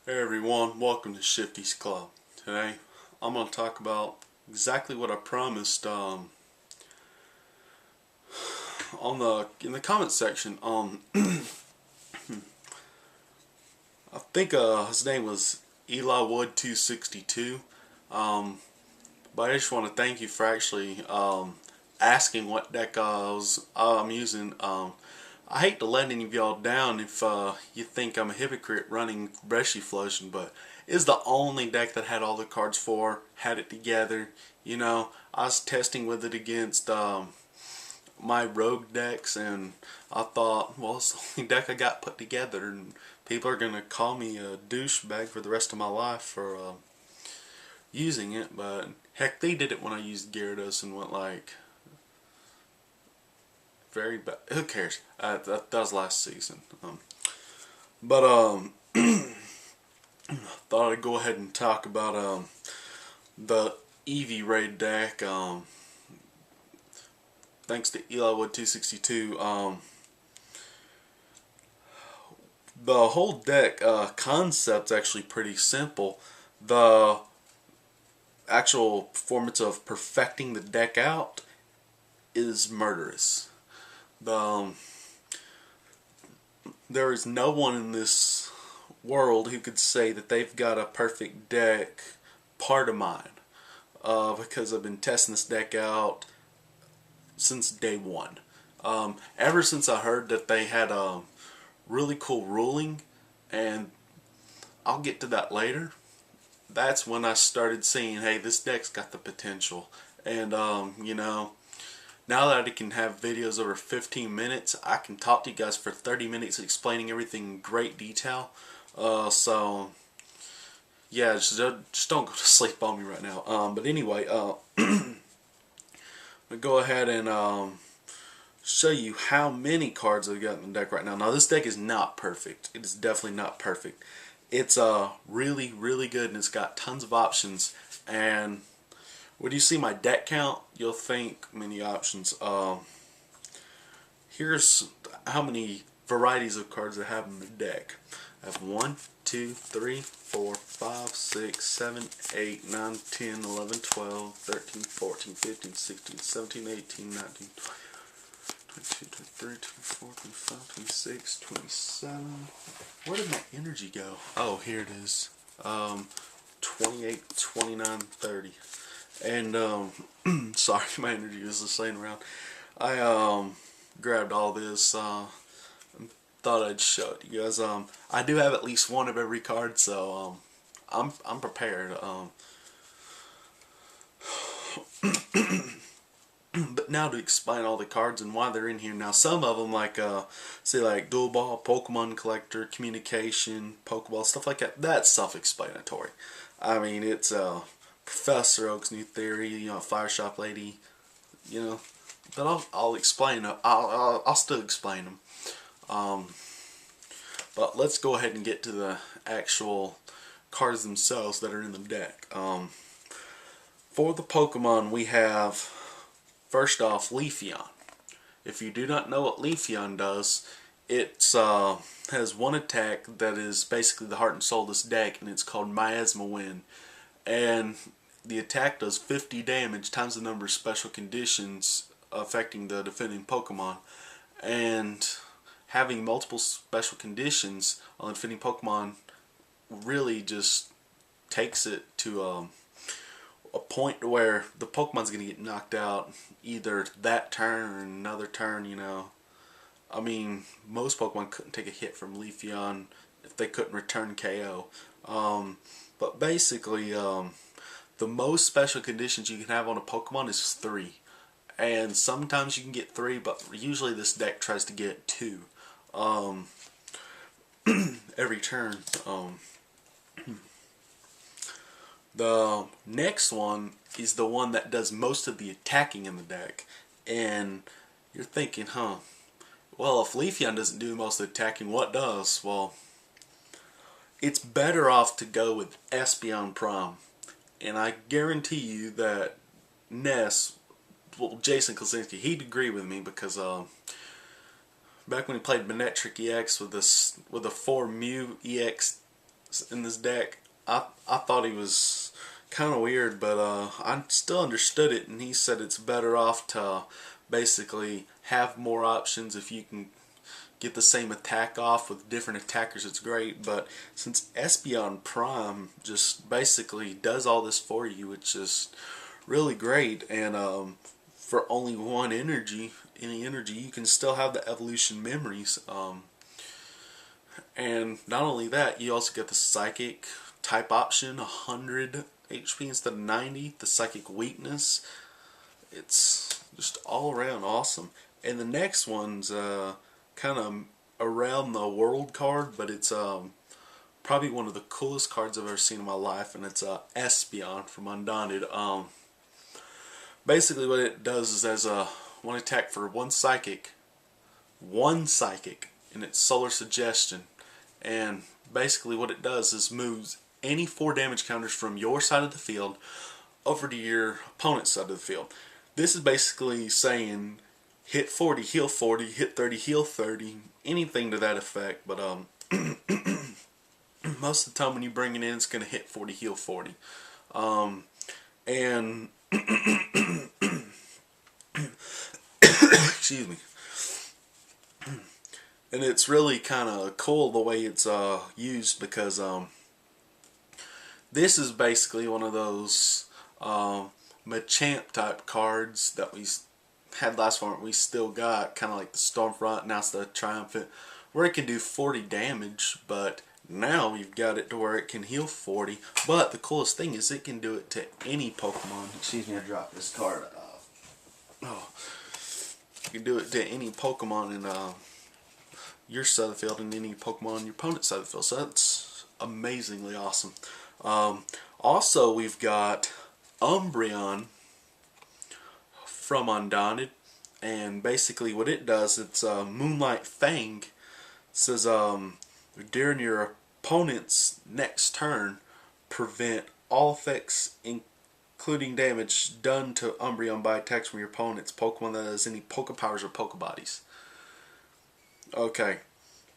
Hey everyone, welcome to Shifty's Club. Today I'm going to talk about exactly what I promised in the comment section. I think his name was EeveeRade 262. But I just want to thank you for actually asking what deck I'm using. I hate to let any of y'all down if you think I'm a hypocrite running Bresci Flushing, but it's the only deck that had all the cards for, had it together. You know, I was testing with it against my rogue decks, and I thought, well, it's the only deck I got put together, and people are going to call me a douchebag for the rest of my life for using it, but heck, they did it when I used Gyarados and went like very bad. Who cares? That was last season. But thought I'd go ahead and talk about the EeveeRade deck. Thanks to EeveeRade 262. The whole deck concept's actually pretty simple. The actual performance of perfecting the deck out is murderous. There is no one in this world who could say that they've got a perfect deck part of mine, because I've been testing this deck out since day one. Ever since I heard that they had a really cool ruling, and I'll get to that later, that's when I started seeing, hey, this deck's got the potential. And you know, now that I can have videos over 15 minutes, I can talk to you guys for 30 minutes explaining everything in great detail. So yeah, just don't go to sleep on me right now. But anyway, I'm gonna go ahead and show you how many cards I've got in the deck right now. Now this deck is not perfect. It is definitely not perfect. It's really, really good, and it's got tons of options. And when you see my deck count, you'll think many options. Here's how many varieties of cards I have in the deck. I have 1, 2, 3, 4, 5, 6, 7, 8, 9, 10, 11, 12, 13, 14, 15, 16, 17, 18, 19, 20. 22, 23, 24, 25, 26, 27. Where did my energy go? Oh, here it is. 28, 29, 30. And, sorry, my energy was just laying around. I, grabbed all this, thought I'd show it to you guys. I do have at least one of every card, so, I'm prepared. But now to explain all the cards and why they're in here. Now some of them, like say like Dual Ball, Pokemon Collector, Communication, Pokeball, stuff like that, that's self-explanatory. I mean, it's Professor Oak's New Theory, you know, Fire Shop Lady, you know. But I'll explain. I'll still explain them. But let's go ahead and get to the actual cards themselves that are in the deck. For the Pokemon, we have, first off, Leafeon. If you do not know what Leafeon does, it has one attack that is basically the heart and soul of this deck, and it's called Miasma Wind. And the attack does 50 damage times the number of special conditions affecting the defending Pokemon. And having multiple special conditions on the defending Pokemon really just takes it to a point where the Pokemon's going to get knocked out either that turn or another turn, you know. I mean, most Pokemon couldn't take a hit from Leafeon if they couldn't return KO. But basically, the most special conditions you can have on a Pokemon is 3. And sometimes you can get 3, but usually this deck tries to get 2 every turn. The next one is the one that does most of the attacking in the deck. And you're thinking, huh, well, if Leafeon doesn't do most of the attacking, what does? Well, it's better off to go with Espeon Prime. And I guarantee you that Ness, well, Jason Klasinski, he'd agree with me, because back when he played Manectric EX with a 4 Mew EX in this deck. I thought he was kind of weird, but I still understood it, and he said it's better off to basically have more options. If you can get the same attack off with different attackers, it's great. But since Espeon Prime just basically does all this for you, it's just really great. And for only one energy, any energy, you can still have the evolution memories. And not only that, you also get the psychic type option, 100 HP instead of 90. The psychic weakness. It's just all around awesome. And the next one's kind of around the world card, but it's probably one of the coolest cards I've ever seen in my life, and it's Espeon from Undaunted. Basically what it does is as a one attack for one psychic, and it's Solar Suggestion. And basically what it does is moves any 4 damage counters from your side of the field over to your opponent's side of the field. This is basically saying hit 40, heal 40, hit 30, heal 30, anything to that effect. But most of the time when you bring it in, it's going to hit 40, heal 40. And excuse me. And it's really kind of cool the way it's used, because this is basically one of those Machamp type cards that we had last one. We still got kind of like the Stormfront, now it's the Triumphant, where it can do 40 damage, but now we've got it to where it can heal 40. But the coolest thing is it can do it to any Pokemon. Excuse me, I dropped this card. Oh, you can do it to any Pokemon in your side of the field and any Pokemon on your opponent's side of the field. So that's amazingly awesome. Also, we've got Umbreon from Undaunted, and basically what it does, it's Moonlight Fang. It says during your opponent's next turn, prevent all effects including damage done to Umbreon by attacks from your opponent's Pokemon that has any Pokepowers or Pokebodies. Okay,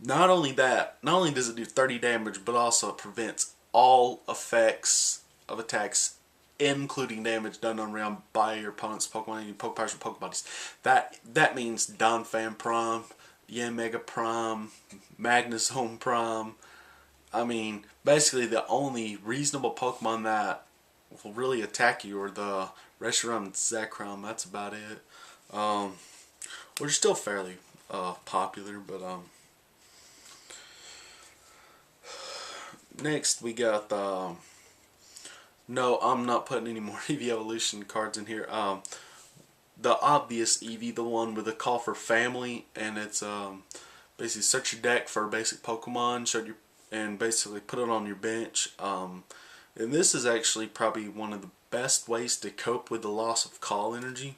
not only that, not only does it do 30 damage, but also it prevents all effects of attacks, including damage done on round by your opponent's Pokemon, any Pokepowers or Pokebodies. That means Donphan Prime, Yanmega Prime, Magnezone Prime. I mean, basically the only reasonable Pokemon that will really attack you are the Reshiram and Zekrom. That's about it. Which are still fairly popular, but next we got the no, I'm not putting any more Eevee Evolution cards in here. The obvious Eevee, the one with the call for family, and it's basically search your deck for a basic Pokemon, and basically put it on your bench. And this is actually probably one of the best ways to cope with the loss of call energy,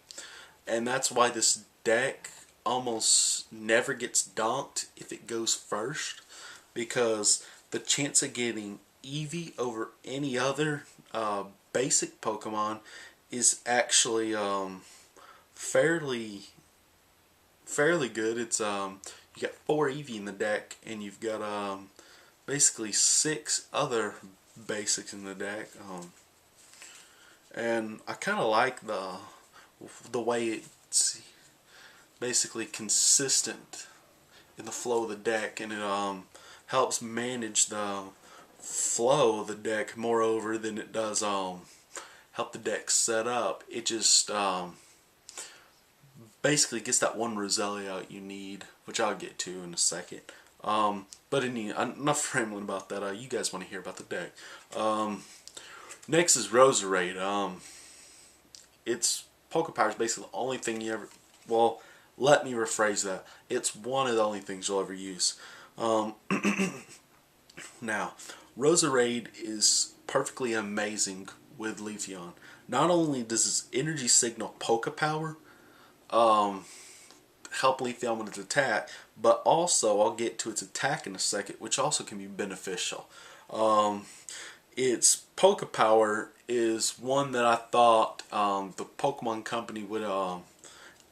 and that's why this deck almost never gets donked if it goes first, because the chance of getting Eevee over any other basic Pokemon is actually fairly good. It's you got 4 Eevee in the deck, and you've got basically 6 other basics in the deck, and I kind of like the way it's basically consistent in the flow of the deck, and it helps manage the flow of the deck moreover than it does help the deck set up. It just basically gets that one Roselia out you need, which I'll get to in a second. But enough rambling about that. You guys want to hear about the deck. Next is EeveeRade. It's Pokepower is basically the only thing you ever... Well, let me rephrase that. It's one of the only things you'll ever use. Now, EeveeRade is perfectly amazing with Leafeon. Not only does its energy signal Pokepower help Leafeon with its attack, but also, I'll get to its attack in a second, which also can be beneficial. Its Pokepower is one that I thought the Pokemon Company would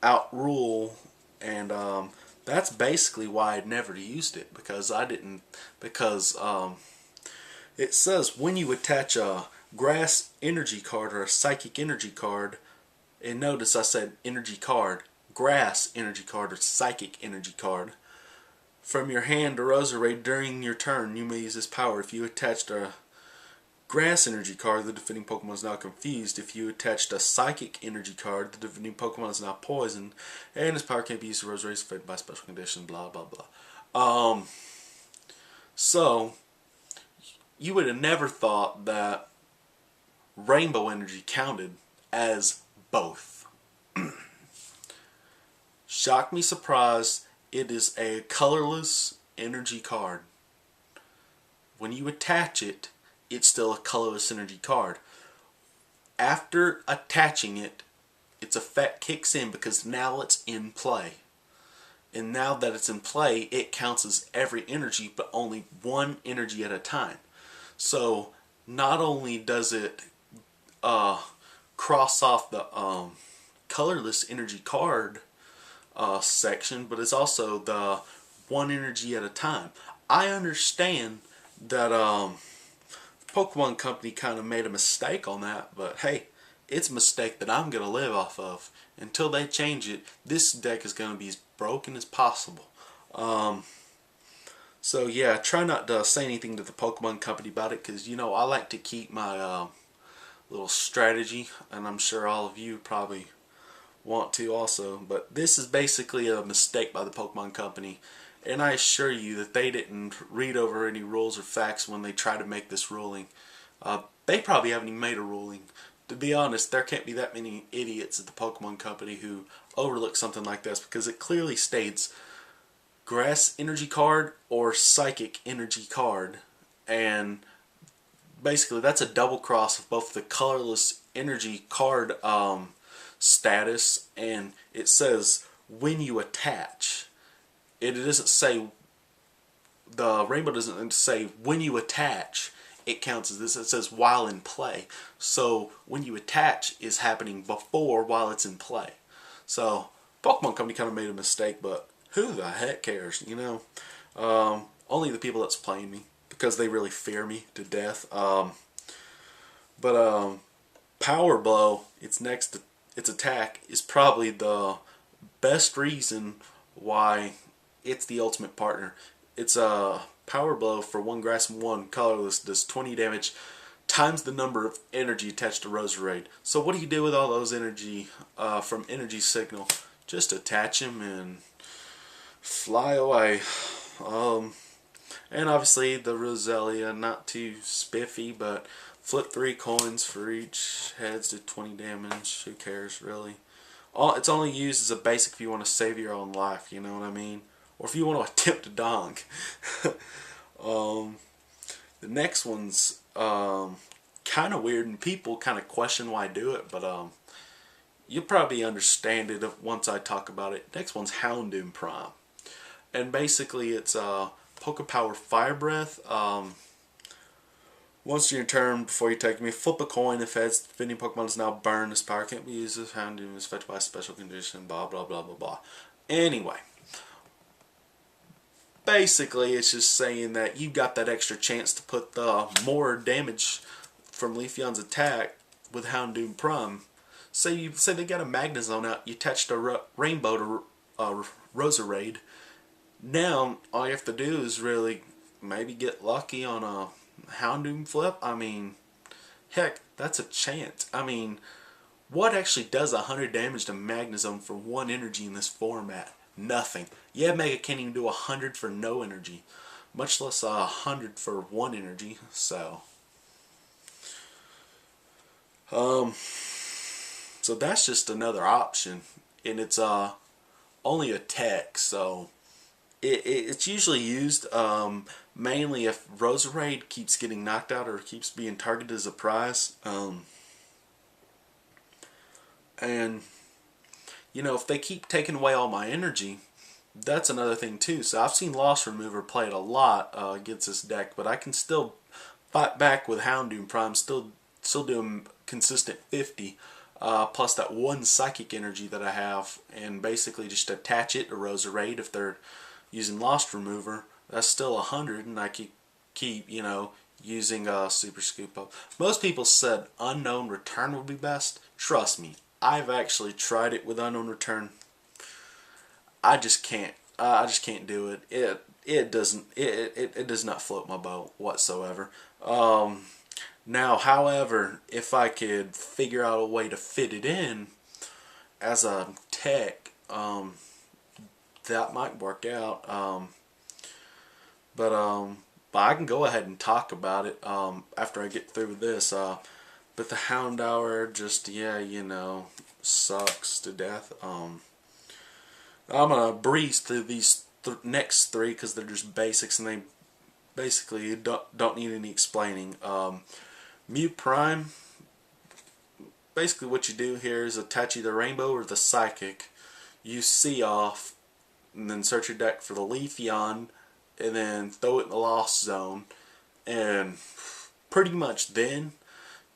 outrule, and that's basically why I'd never used it, because It says when you attach a grass energy card or a psychic energy card, and notice I said energy card, grass energy card or psychic energy card, from your hand to EeveeRade during your turn, you may use this power. If you attached a grass energy card, the defending Pokemon is now confused. If you attached a psychic energy card, the defending Pokemon is now poisoned, and this power can't be used to EeveeRade is affected by special conditions, blah blah blah. So you would have never thought that rainbow energy counted as both. Shock me surprised, it is a colorless energy card. When you attach it, it's still a colorless energy card. After attaching it, its effect kicks in because now it's in play. And now that it's in play, it counts as every energy, but only one energy at a time. So not only does it cross off the colorless energy card section, but it's also the one energy at a time. I understand that Pokemon Company kind of made a mistake on that, but hey, it's a mistake that I'm going to live off of. Until they change it, this deck is going to be as broken as possible. So yeah, try not to say anything to the Pokemon Company about it, because you know I like to keep my little strategy, and I'm sure all of you probably want to also. But this is basically a mistake by the Pokemon Company, and I assure you that they didn't read over any rules or facts when they tried to make this ruling. They probably haven't even made a ruling. To be honest, there can't be that many idiots at the Pokemon Company who overlook something like this, because it clearly states grass energy card or psychic energy card, and basically that's a double cross of both the colorless energy card status, and it says when you attach. It doesn't say, the rainbow doesn't say when you attach it counts as this. It says while in play. So when you attach is happening before while it's in play. So Pokemon Company kind of made a mistake, but who the heck cares, you know? Only the people that's playing me, because they really fear me to death. Power Blow, its attack, is probably the best reason why it's the ultimate partner. It's a Power Blow for 1 grass and 1 colorless, does 20 damage times the number of energy attached to EeveeRade. So what do you do with all those energy from Energy Signal? Just attach them and fly away. And obviously the Roselia, not too spiffy, but flip 3 coins for each, heads to 20 damage, who cares really. It's only used as a basic if you want to save your own life, you know what I mean? Or if you want to attempt to donk. The next one's kind of weird, and people kind of question why I do it, but you'll probably understand it once I talk about it. Next one's Houndoom Prime. And basically it's Poke Power Fire Breath. Once your turn, before you take me, flip a coin. If heads, defending Pokemon is now burned. This power can't be used as Houndoom is affected by a special condition, blah blah blah blah blah. Anyway, basically it's just saying that you got that extra chance to put the more damage from Leafeon's attack with Houndoom Prime. Say they got a Magnezone out, you attached a Rainbow to EeveeRade. Now all you have to do is really maybe get lucky on a Houndoom flip. I mean, heck, that's a chance. I mean, what actually does 100 damage to Magnezone for 1 energy in this format? Nothing. Yeah, Mega can't even do 100 for no energy, much less 100 for 1 energy. So that's just another option, and it's only a tech, so it's usually used mainly if EeveeRade keeps getting knocked out or keeps being targeted as a prize. And you know, if they keep taking away all my energy, that's another thing too. So I've seen Loss Remover played a lot against this deck, but I can still fight back with Houndoom Prime, still doing consistent 50, plus that 1 psychic energy that I have, and basically just attach it to EeveeRade if they're using Lost Remover. That's still 100, and I keep you know, using a Super Scoop Up. Most people said Unknown Return would be best. Trust me, I've actually tried it with Unknown Return. I just can't. I just can't do it. It doesn't. It does not float my boat whatsoever. Now, however, if I could figure out a way to fit it in as a tech, that might work out. But I can go ahead and talk about it after I get through this. But the Hound Hour just, yeah, you know, sucks to death. I'm gonna breeze through these next three because they're just basics and they basically don't need any explaining. Mute Prime. Basically, what you do here is attach either Rainbow or the Psychic. Use See Off, and then search your deck for the Leafeon, and then throw it in the Lost Zone. And pretty much then,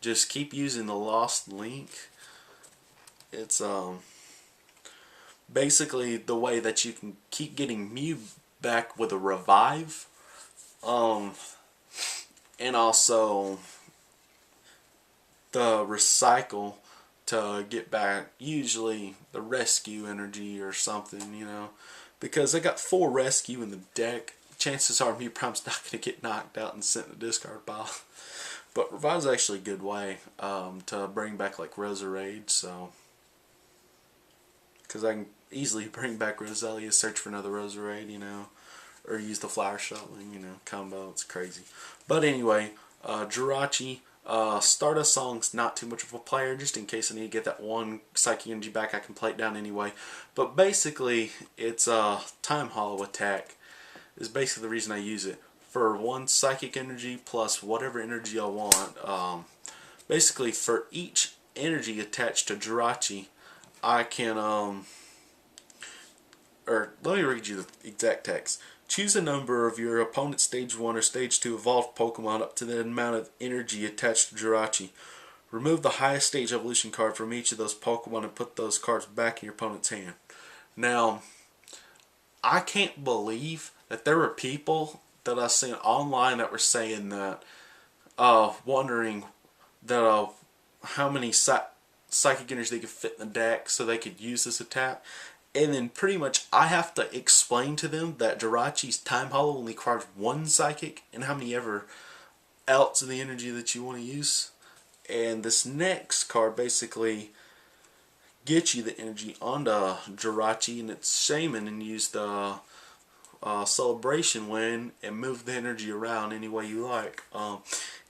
just keep using the Lost Link. It's basically the way that you can keep getting Mew back with a Revive. And also the Recycle to get back usually the Rescue energy or something, you know, because I got 4 Rescue in the deck. Chances are Mew Prime's not going to get knocked out and sent in the discard pile. But Revive's actually a good way to bring back like EeveeRade, so because I can easily bring back Roselia, search for another EeveeRade, you know, or use the Flower Shuttling, you know, combo. It's crazy. But anyway, Jirachi. Stardust Song's not too much of a player, just in case I need to get that one Psychic Energy back. I can play it down anyway. But basically, it's a Time Hollow attack is basically the reason I use it. For 1 Psychic Energy plus whatever energy I want. Basically, for each energy attached to Jirachi, I can, or let me read you the exact text. Choose a number of your opponent's Stage 1 or Stage 2 evolved Pokemon up to the amount of energy attached to Jirachi. Remove the highest stage evolution card from each of those Pokemon and put those cards back in your opponent's hand. Now, I can't believe that there were people that I've seen online that were saying that, wondering that how many Psychic Energy they could fit in the deck so they could use this attack. And then pretty much I have to explain to them that Jirachi's Time Hollow only requires 1 Psychic and how many ever else of the energy that you want to use. And this next card basically gets you the energy onto Jirachi, and it's Shaman, and use the Celebration Wind and move the energy around any way you like.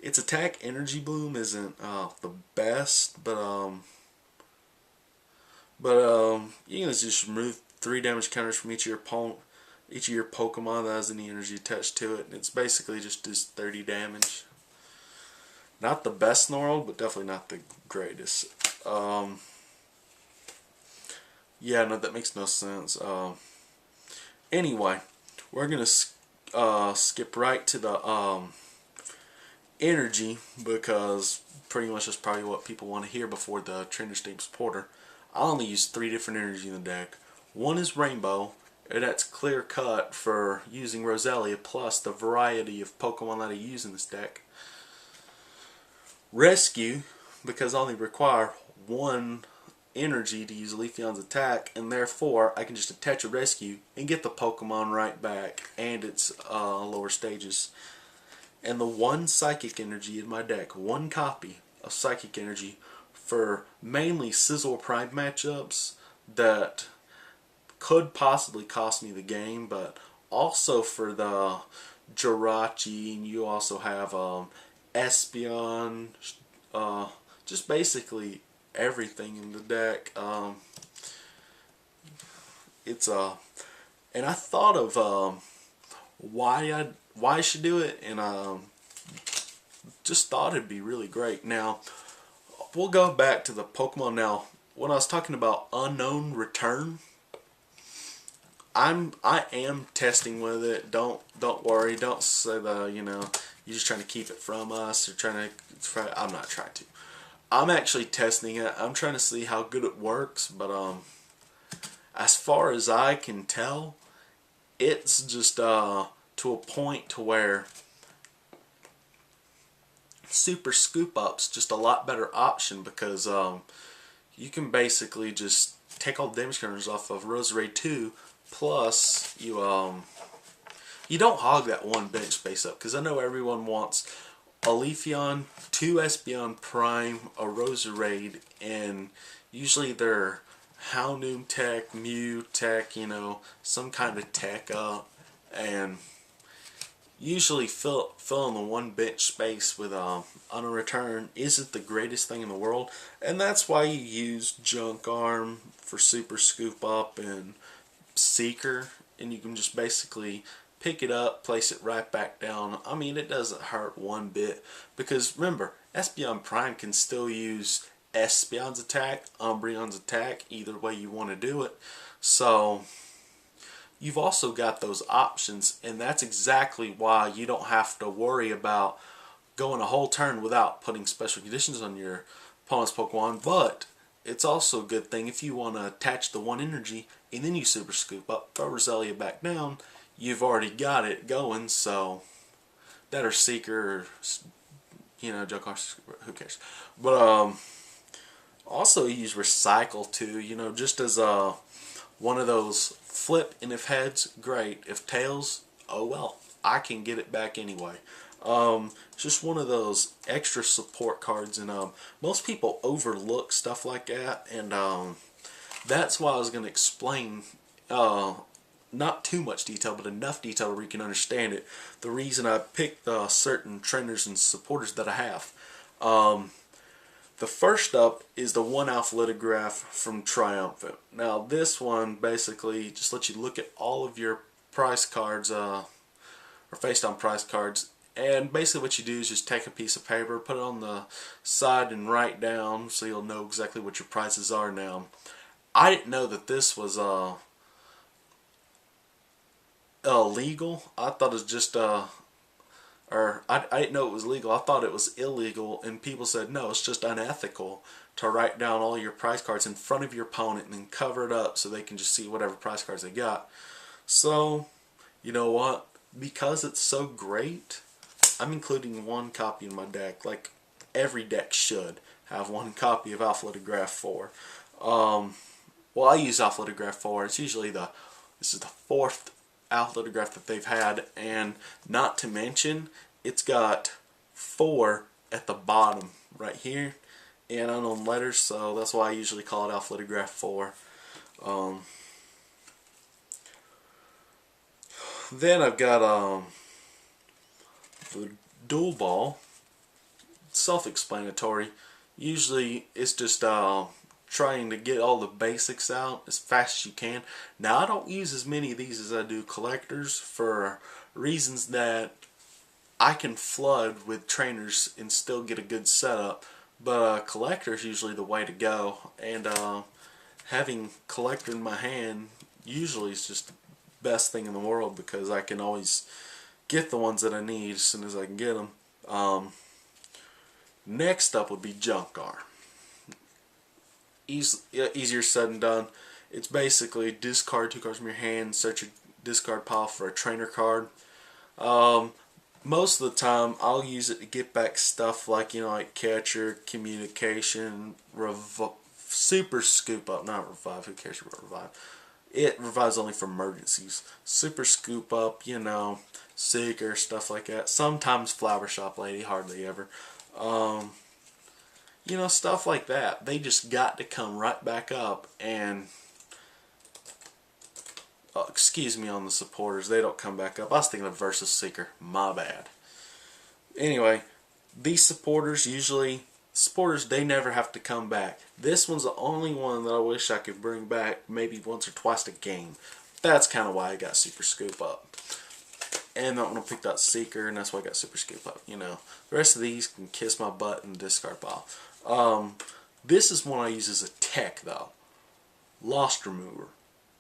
Its attack energy bloom isn't the best, but you can just remove 3 damage counters from each of your Pokemon that has any energy attached to it, and it's basically just does 30 damage. Not the best in the world, but definitely not the greatest. Yeah, no, that makes no sense. Anyway, we're gonna skip right to the energy, because pretty much that's probably what people want to hear before the Trainer State Porter. I only use 3 different energy in the deck. 1 is Rainbow, and that's clear cut for using Roselia plus the variety of Pokemon that I use in this deck. Rescue, because I only require 1 energy to use Leafeon's attack, and therefore I can just attach a Rescue and get the Pokemon right back, and its lower stages. And the 1 Psychic Energy in my deck, 1 copy of Psychic Energy, for mainly Sizzle Prime matchups that could possibly cost me the game, but also for the Jirachi, and you also have Espeon, just basically everything in the deck. And I thought of why I should do it, and just thought it'd be really great. Now, we'll go back to the Pokemon. Now, when I was talking about Unknown Return, I am testing with it. Don't worry. Don't say that you're just trying to keep it from us or trying to. I'm not trying to. I'm actually testing it. I'm trying to see how good it works. But as far as I can tell, it's just to a point to where Super Scoop Up's just a lot better option because you can basically just take all the damage counters off of EeveeRade 2, plus you don't hog that one bench space up, because I know everyone wants a Leafeon, 2 Espeon Prime, a EeveeRade, and usually they're Houndoom tech, Mew tech, you know, some kind of tech up, and usually filling the one bench space with on a return isn't the greatest thing in the world, and that's why you use Junk Arm for Super Scoop Up and Seeker, and you can just basically pick it up, place it right back down. I mean, it doesn't hurt one bit, because remember, Espeon Prime can still use Espeon's attack, Umbreon's attack, either way you want to do it. So you've also got those options, and that's exactly why you don't have to worry about going a whole turn without putting special conditions on your opponent's Pokemon. But it's also a good thing if you want to attach the one energy and then you Super Scoop Up, throw Roselia back down, you've already got it going. So that or Seeker, or, you know, Jokar, who cares. But also use Recycle too, you know, just as one of those flip, and if heads, great. If tails, oh well, I can get it back anyway. Just one of those extra support cards, and most people overlook stuff like that, and that's why I was going to explain, not too much detail, but enough detail where you can understand it, the reason I picked certain trainers and supporters that I have. The first up is the 1 Alpha Lithograph from Triumphant. Now this one basically just lets you look at all of your prize cards, or face down prize cards, and basically what you do is just take a piece of paper, put it on the side and write down so you'll know exactly what your prizes are. Now, I didn't know that this was illegal. I thought it was just I didn't know it was legal. I thought it was illegal, and people said no, it's just unethical to write down all your prize cards in front of your opponent and then cover it up so they can just see whatever prize cards they got. So, you know what? Because it's so great, I'm including 1 copy in my deck, like every deck should have 1 copy of Alpha Lithograph 4. Well, I use Alpha Lithograph 4. It's usually this is the 4th Alpha Lithograph that they've had, and not to mention, it's got 4 at the bottom right here and unknown letters, so that's why I usually call it Alpha Lithograph 4. Then I've got the Dual Ball. Self-explanatory. Usually it's just trying to get all the basics out as fast as you can. Now, I don't use as many of these as I do collectors for reasons that I can flood with trainers and still get a good setup, but collector is usually the way to go, and having collector in my hand usually is just the best thing in the world, because I can always get the ones that I need as soon as I can get them. Next up would be Junk Arm. Easier said than done. It's basically discard 2 cards from your hand, search your discard pile for a trainer card. Most of the time I'll use it to get back stuff like, you know, like Catcher, Communication, Super Scoop Up, not Revive, who cares about Revive? It revives only for emergencies. Super Scoop Up, you know, Seeker, stuff like that. Sometimes Flower Shop Lady, hardly ever. You know, stuff like that. They just got to come right back up, and excuse me on the supporters, they don't come back up. I was thinking of Versus Seeker, my bad. Anyway, these supporters they never have to come back. This one's the only one that I wish I could bring back maybe once or twice a game. That's kind of why I got Super Scoop Up. And that one I picked out Seeker, and that's why I got Super Scoop Up, you know. The rest of these can kiss my butt in the discard pile. This is one I use as a tech, though. Lost Remover.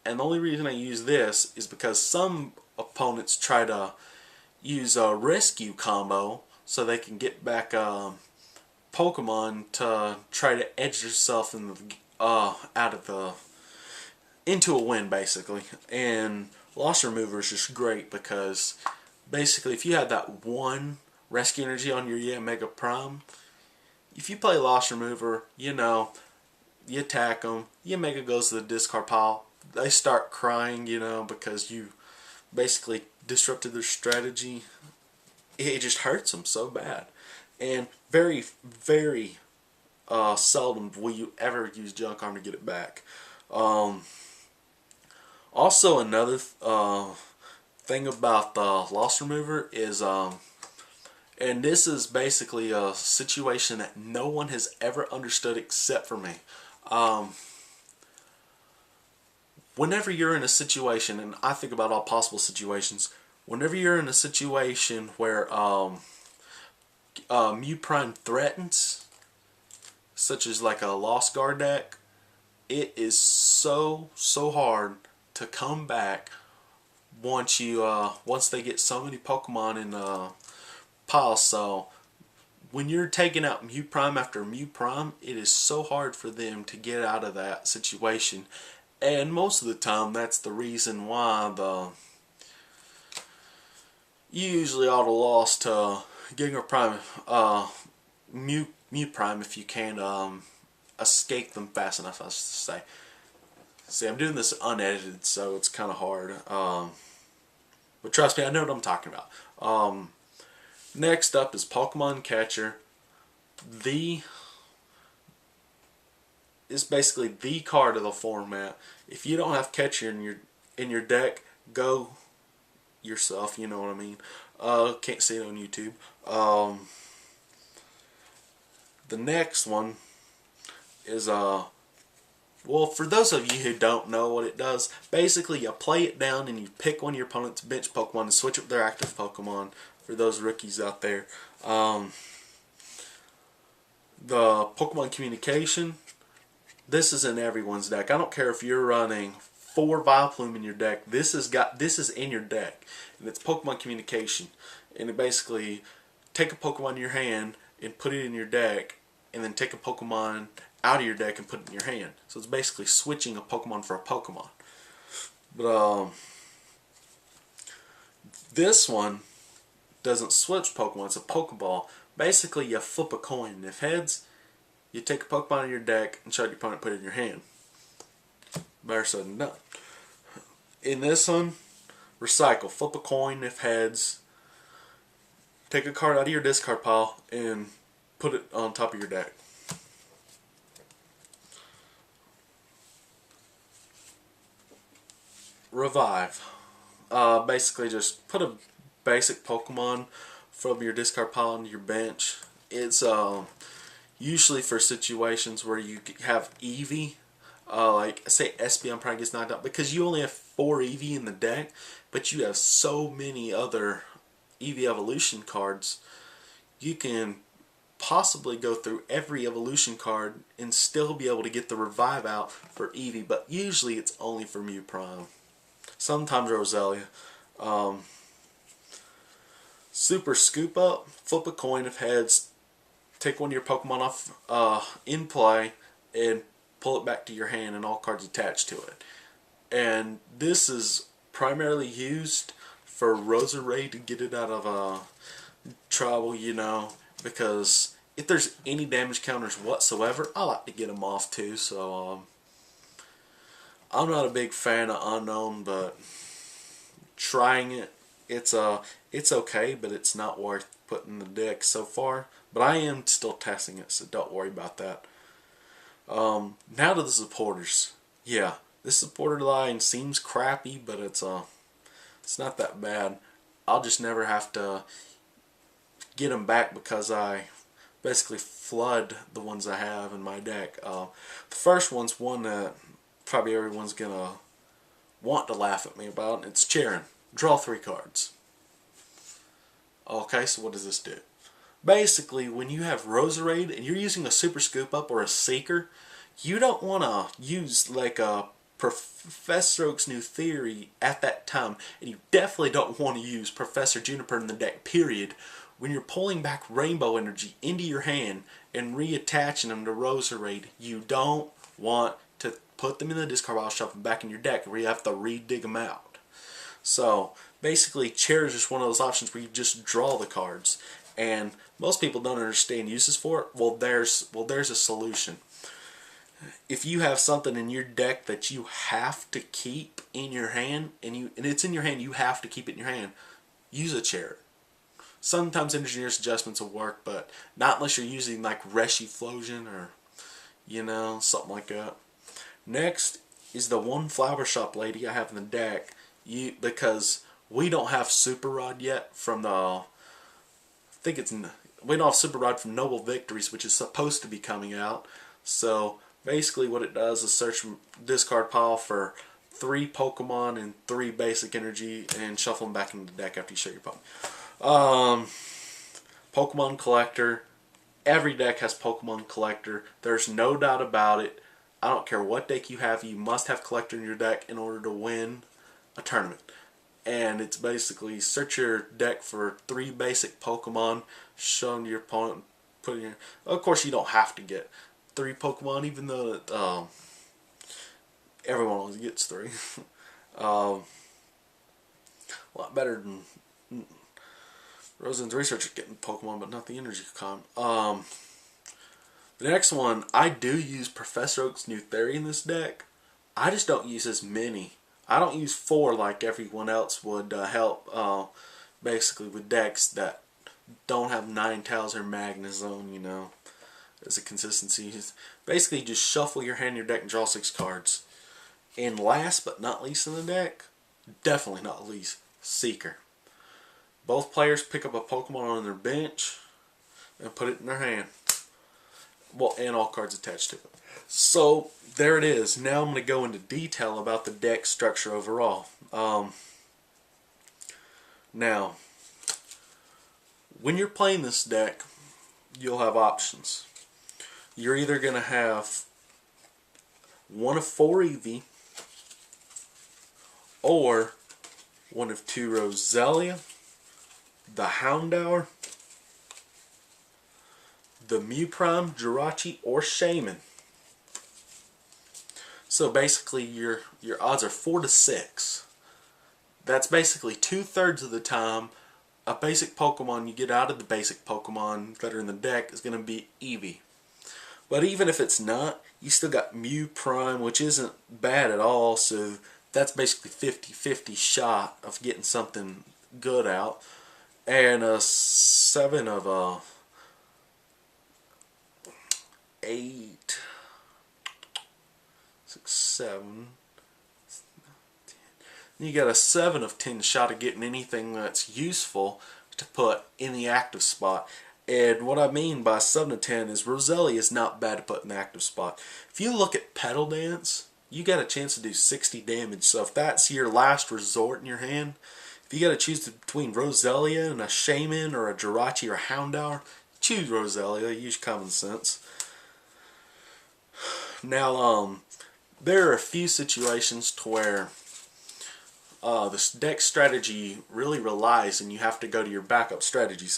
And the only reason I use this is because some opponents try to use a rescue combo so they can get back Pokemon to try to edge yourself in the, into a win, basically. And Lost Remover is just great because basically if you had that one rescue energy on your Mega Prime. If you play Lost Remover, you know, you attack them, Mega goes to the discard pile, they start crying, you know, because you basically disrupted their strategy. It just hurts them so bad. And very, very seldom will you ever use Junk Arm to get it back. Also, another thing about the Lost Remover is, and this is basically a situation that no one has ever understood except for me. Whenever you're in a situation, and I think about all possible situations, whenever you're in a situation where Mu Prime threatens, such as like a Lost Guard deck, it is so hard to come back once they get so many Pokemon in pile. So when you're taking out Mu Prime after Mu Prime, it is so hard for them to get out of that situation. And most of the time, that's the reason why you usually ought to lost to Giga Prime, Mu Prime, if you can escape them fast enough, I should say. See, I'm doing this unedited, so it's kind of hard. But trust me, I know what I'm talking about. Next up is Pokemon Catcher. It's basically the card of the format. If you don't have Catcher in your deck, go yourself. You know what I mean. Can't see it on YouTube. The next one is well, for those of you who don't know what it does, basically you play it down and you pick one of your opponent's bench Pokemon and switch it with their active Pokemon. For those rookies out there, the Pokemon Communication. This is in everyone's deck. I don't care if you're running 4 Vileplume in your deck. This is in your deck, and it's Pokemon Communication. And it basically take a Pokemon in your hand and put it in your deck, and then take a Pokemon out of your deck and put it in your hand. So it's basically switching a Pokemon for a Pokemon. But this one doesn't switch Pokemon. It's a Pokeball. Basically, you flip a coin. If heads, you take a Pokemon in your deck and show your opponent, put it in your hand. Better said than done. In this one, recycle. Flip a coin. If heads, take a card out of your discard pile and put it on top of your deck. Revive. Basically, just put a basic Pokemon from your discard pile into your bench. It's usually for situations where you have Eevee, like say Espeon probably gets knocked out, because you only have 4 Eevee in the deck, but you have so many other Eevee evolution cards. You can possibly go through every evolution card and still be able to get the revive out for Eevee, but usually it's only for Mu Prime. Sometimes Roselia. Super Scoop Up, flip a coin if heads, take one of your Pokemon off in play, and pull it back to your hand and all cards attached to it. And this is primarily used for EeveeRade to get it out of trouble, you know, because if there's any damage counters whatsoever, I like to get them off too. So I'm not a big fan of Unknown, but trying it, it's okay, but it's not worth putting in the deck so far. But I am still testing it, so don't worry about that. Now to the supporters. Yeah, this supporter line seems crappy, but it's not that bad. I'll just never have to get them back because I basically flood the ones I have in my deck. The first one's one that probably everyone's gonna want to laugh at me about, and it's Charon. Draw 3 cards. Okay, so what does this do? Basically, when you have EeveeRade and you're using a Super Scoop Up or a Seeker, you don't want to use like a Professor Oak's New Theory at that time, and you definitely don't want to use Professor Juniper in the deck, period. When you're pulling back Rainbow Energy into your hand and reattaching them to EeveeRade, you don't want to put them in the discard pile, shove them back in your deck, where you have to re-dig them out. So basically, Chair is just one of those options where you just draw the cards. and most people don't understand uses for it. Well, there's a solution. If you have something in your deck that you have to keep in your hand, and it's in your hand, you have to keep it in your hand, use a chariot. Sometimes engineer's adjustments will work, but not unless you're using like Reshifusion or something like that. Next is the one flower shop lady I have in the deck. Because we don't have Super Rod yet from we don't have Super Rod from Noble Victories, which is supposed to be coming out. So basically what it does is search from discard pile for 3 Pokemon and 3 basic energy and shuffle them back into the deck after you show your Pokemon. Pokemon Collector. Every deck has Pokemon Collector. There's no doubt about it. I don't care what deck you have, you must have Collector in your deck in order to win a tournament. And it's basically search your deck for 3 basic Pokemon, show them to your opponent, put in your... Of course you don't have to get 3 Pokemon, even though everyone always gets 3. A lot better than Rosen's researcher getting Pokemon, but not the energy con. The next one, I do use Professor Oak's New Theory in this deck. I just don't use as many. I don't use 4 like everyone else would help basically with decks that don't have Ninetales or Magnezone, as a consistency. Basically just shuffle your hand in your deck and draw 6 cards. And last but not least in the deck, definitely not least, Seeker. Both players pick up a Pokemon on their bench and put it in their hand. Well, and all cards attached to it. So, there it is. Now I'm going to go into detail about the deck structure overall. Now, when you're playing this deck, you'll have options. You're either going to have one of 4 Eevee, or one of 2 Roselia, the Houndour, the Mew Prime, Jirachi, or Shaman. So basically your odds are 4 to 6. That's basically 2/3 of the time a basic Pokemon you get out of the basic Pokemon that are in the deck is going to be Eevee. But even if it's not, you still got Mew Prime, which isn't bad at all, so that's basically 50-50 shot of getting something good out. And a 7 of 8, 6, 7, 10. You got a 7 of 10 shot of getting anything that's useful to put in the active spot. And what I mean by 7 to 10 is Roselia is not bad to put in the active spot. If you look at Petal Dance, you got a chance to do 60 damage. So if that's your last resort in your hand, if you got to choose between Roselia and a Shaman or a Jirachi or a Houndour, choose Roselia. Use common sense. Now, there are a few situations to where this deck strategy really relies, and you have to go to your backup strategies.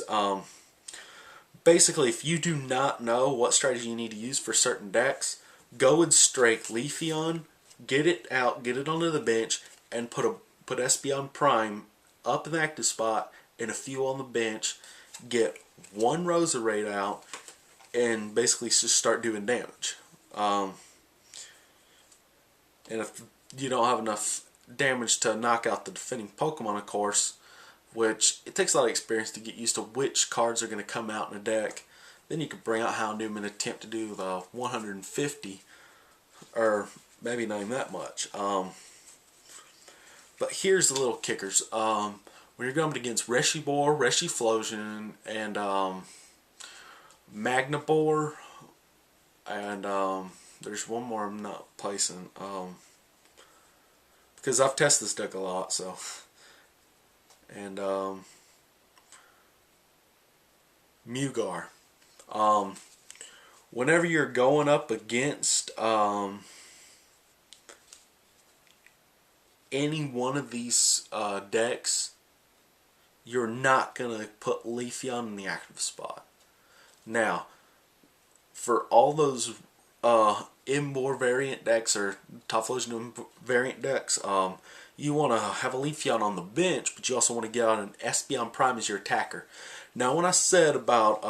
Basically, if you do not know what strategy you need to use for certain decks, go and strike Leafeon, get it out, get it onto the bench, and put Espeon Prime up in the active spot and a few on the bench. Get 1 EeveeRade out, and basically just start doing damage. And if you don't have enough damage to knock out the defending Pokemon, of course, which it takes a lot of experience to get used to which cards are going to come out in a deck, then you can bring out Houndoom and attempt to do the 150, or maybe not even that much. But here's the little kickers. When you're going up against Reshiboar, Reshifusion, and Magnabor, and there's one more I'm not placing, because I've tested this deck a lot, so. And Mugar. Whenever you're going up against any one of these decks, you're not going to put Leafeon in the active spot. Now, for all those Imbor variant decks or Typhlosion variant decks, you want to have a Leafeon on the bench, but you also want to get out an Espeon Prime as your attacker. Now when I said about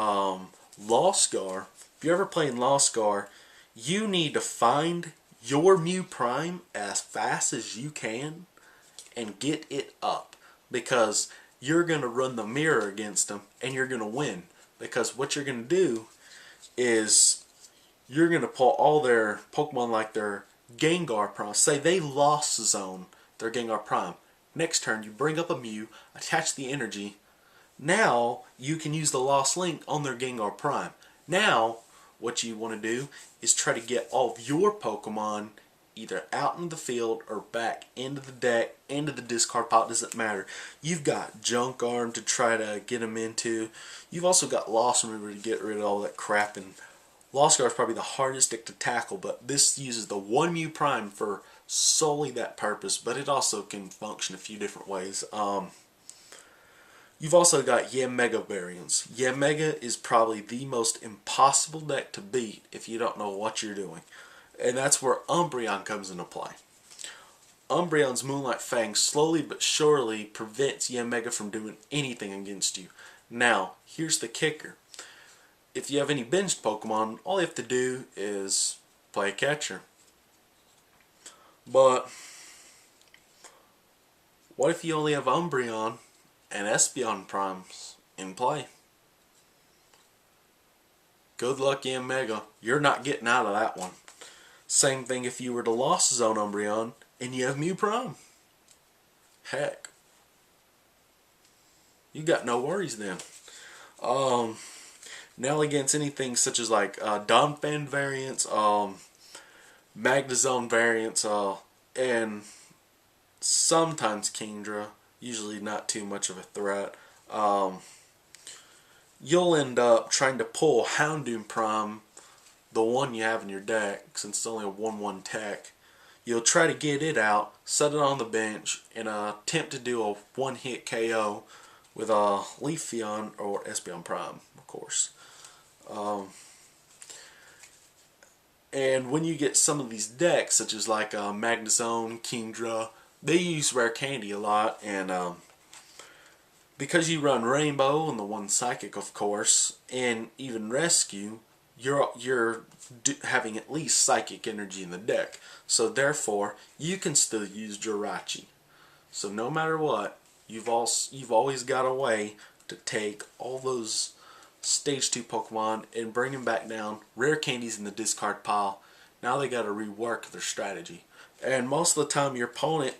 Lost Scar, if you're ever playing Lost Scar, you need to find your Mew Prime as fast as you can and get it up, because you're going to run the mirror against them and you're going to win. Because what you're going to do is you're going to pull all their Pokemon like their Gengar Prime. Say they lost zone their Gengar Prime. Next turn you bring up a Mew, attach the energy. Now you can use the Lost Link on their Gengar Prime. Now what you want to do is try to get all of your Pokemon either out in the field or back into the deck, into the discard pile. It doesn't matter. You've got Junk Arm to try to get them into. You've also got Lost Remover to get rid of all that crap. And Lost Scar is probably the hardest deck to tackle, but this uses the one Mew Prime for solely that purpose, but it also can function a few different ways. You've also got Yamega variants. Yamega is probably the most impossible deck to beat if you don't know what you're doing. And that's where Umbreon comes into play. Umbreon's Moonlight Fang slowly but surely prevents Yamega from doing anything against you. Now, here's the kicker. If you have any binged Pokemon, all you have to do is play catcher. But what if you only have Umbreon and Espeon Primes in play? Good luck, Yamega. You're not getting out of that one. Same thing if you were to Lost Zone Umbreon and you have Mew Prime. Heck, you got no worries then. Now against anything such as like Donphan variants, Magnezone variants, and sometimes Kingdra, usually not too much of a threat, you'll end up trying to pull Houndoom Prime, the one you have in your deck, since it's only a 1/1 tech. You'll try to get it out, set it on the bench, and attempt to do a one-hit KO with a Leafeon or Espeon Prime, of course. And when you get some of these decks, such as like Magnezone, Kingdra, they use Rare Candy a lot, and because you run Rainbow and the one Psychic, of course, and even Rescue, you're having at least Psychic energy in the deck. So therefore, you can still use Jirachi. So no matter what, you've always got a way to take all those Stage 2 Pokemon and bring them back down. Rare Candies in the discard pile. Now they got to rework their strategy. And most of the time your opponent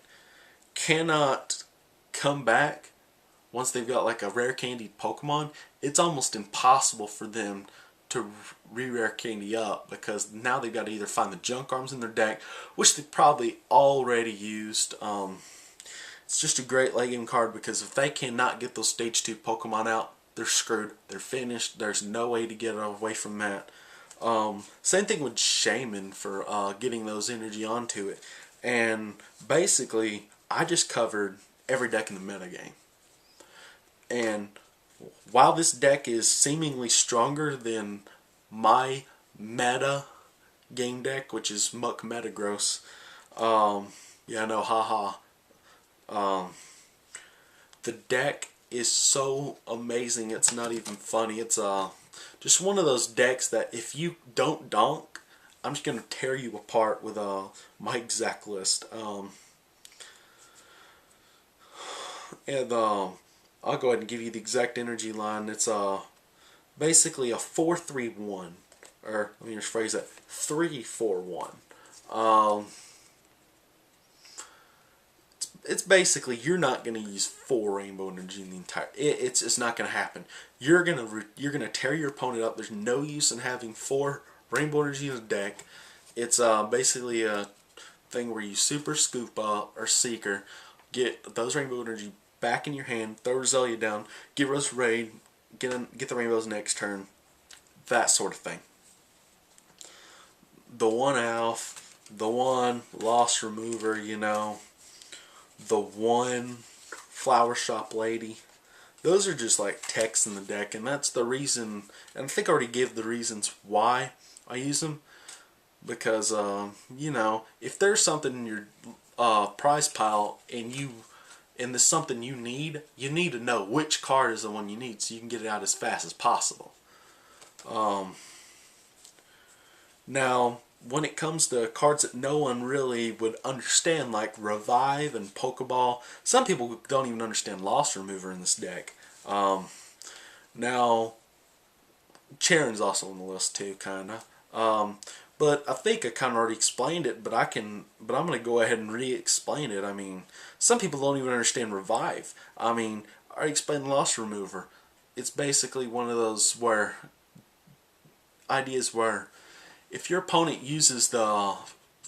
cannot come back once they've got like a Rare Candy Pokemon. It's almost impossible for them to re-Rare Candy up, because now they've got to either find the Junk Arms in their deck, which they probably already used. It's just a great late game card, because if they cannot get those Stage 2 Pokemon out, they're screwed. They're finished. There's no way to get away from that. Same thing with Shaman for getting those energy onto it. And basically, I just covered every deck in the metagame. And while this deck is seemingly stronger than my meta game deck, which is Muck Metagross, yeah, I know, haha. The deck is so amazing, it's not even funny. It's just one of those decks that if you don't donk, I'm just going to tear you apart with my exact list. And I'll go ahead and give you the exact energy line. It's basically a 4-3-1, or let me just phrase that, 3-4-1. It's basically, you're not going to use 4 Rainbow Energy in the entire. It's not going to happen. You're gonna tear your opponent up. There's no use in having 4 Rainbow Energy in the deck. It's basically a thing where you Super Scoop up or Seeker, get those Rainbow Energy back in your hand, throw Roselia down, get Raid, get the Rainbows next turn, that sort of thing. The one Alf, the one Lost Remover, you know, the one Flower Shop Lady. Those are just like techs in the deck, and that's the reason, and I think I already gave the reasons why I use them. Because, you know, if there's something in your prize pile and and there's something you need to know which card is the one you need so you can get it out as fast as possible. Now, when it comes to cards that no one really would understand, like Revive and Pokeball, some people don't even understand Lost Remover in this deck. Now, Charon's also on the list too, kinda. But I think I kind of already explained it, but I'm going to go ahead and re-explain it. I mean, some people don't even understand Revive. I mean, I explained Lost Remover. It's basically one of those ideas where if your opponent uses the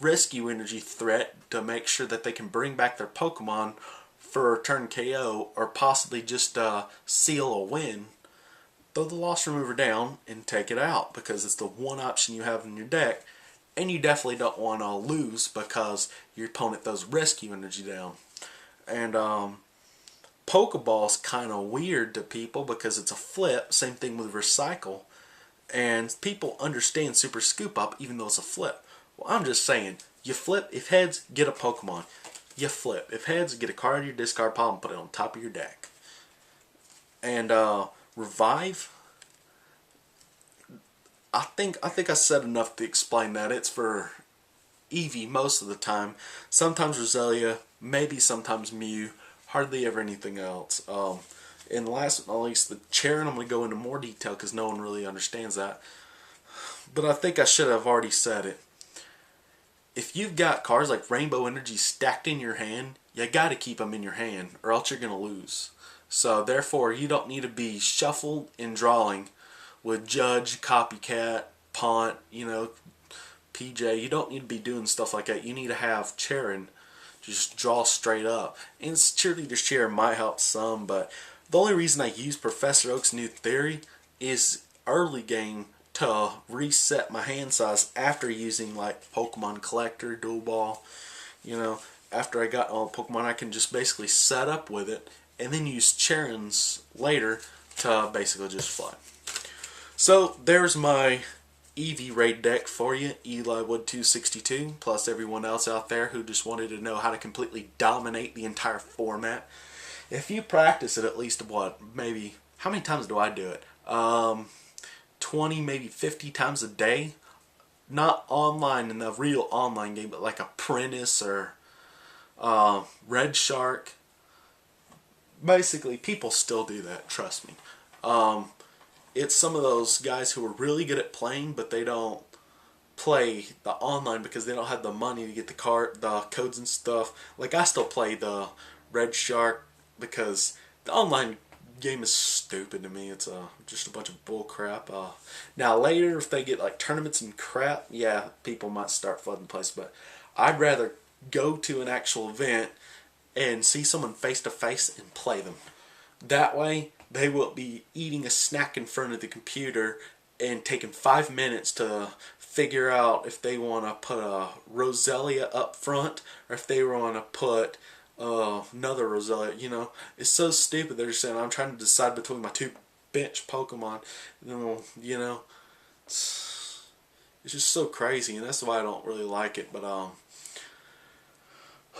rescue energy threat to make sure that they can bring back their Pokemon for a turn KO, or possibly just seal a win, throw the Lost Remover down and take it out, because it's the one option you have in your deck, and you definitely don't want to lose because your opponent throws rescue energy down. And Pokeball's kind of weird to people because it's a flip, same thing with Recycle, and people understand Super Scoop Up even though it's a flip. Well, I'm just saying, you flip, if heads, get a Pokemon. You flip, if heads, get a card out of your discard pile and put it on top of your deck. And Revive, I think I said enough to explain that. It's for Eevee most of the time. Sometimes Roselia, maybe sometimes Mew, hardly ever anything else. And last but not least, the Charon, I'm going to go into more detail because no one really understands that. But I think I should have already said it. If you've got cards like Rainbow Energy stacked in your hand, you got to keep them in your hand or else you're going to lose. So therefore, you don't need to be shuffled and drawing with Judge, Copycat, Pont, PJ. You don't need to be doing stuff like that. You need to have Charon just draw straight up. And Cheerleader's Chair might help some, but the only reason I use Professor Oak's new theory is early game to reset my hand size after using like Pokemon Collector, Dual Ball. After I got all Pokemon, I can just basically set up with it and then use Charon's later to basically just fly. So there's my EeveeRade deck for you, Eliwood 262, plus everyone else out there who just wanted to know how to completely dominate the entire format. If you practice it at least, maybe, how many times do I do it? 20, maybe 50 times a day. Not online in the real online game, but like Apprentice or Red Shark. Basically, people still do that, trust me. It's some of those guys who are really good at playing, but they don't play the online because they don't have the money to get the codes and stuff. Like, I still play the Red Shark because the online game is stupid to me. It's just a bunch of bull crap. Now later, if they get like tournaments and crap, yeah, people might start flooding the place. But I'd rather go to an actual event and see someone face to face and play them. That way, they will be eating a snack in front of the computer and taking 5 minutes to figure out if they want to put a Roselia up front or if they want to put another Roselia. It's so stupid. They're just saying, I'm trying to decide between my two bench Pokemon. It's just so crazy, and that's why I don't really like it. But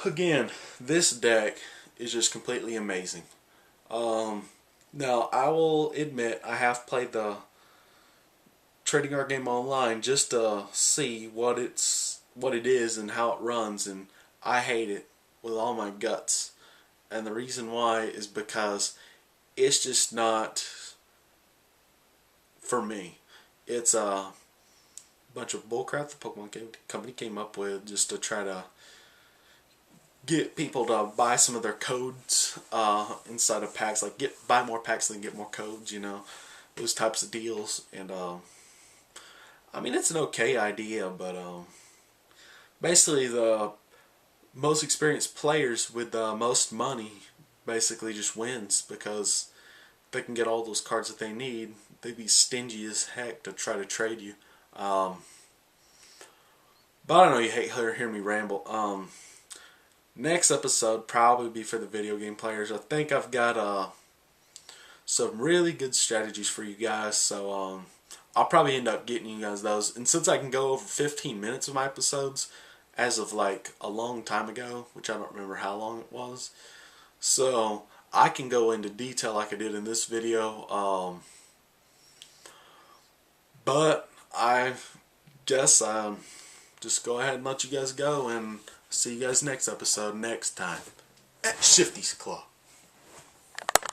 again, this deck is just completely amazing. Now, I will admit I have played the trading card game online just to see what it is and how it runs, and I hate it with all my guts. And the reason why is because it's just not for me. It's a bunch of bullcrap the Pokemon Company came up with just to try to get people to buy some of their codes inside of packs, like buy more packs and get more codes, those types of deals. And I mean, it's an okay idea, but basically the most experienced players with the most money basically just wins, because they can get all those cards that they need. They'd be stingy as heck to try to trade you. But I know you hate hearing me ramble. Next episode probably be for the video game players. I think I've got some really good strategies for you guys, so I'll probably end up getting you guys those. And since I can go over 15 minutes of my episodes as of like a long time ago, which I don't remember how long it was, So I can go into detail like I did in this video, but I guess just go ahead and let you guys go, and see you guys next episode next time at Shifty's Club.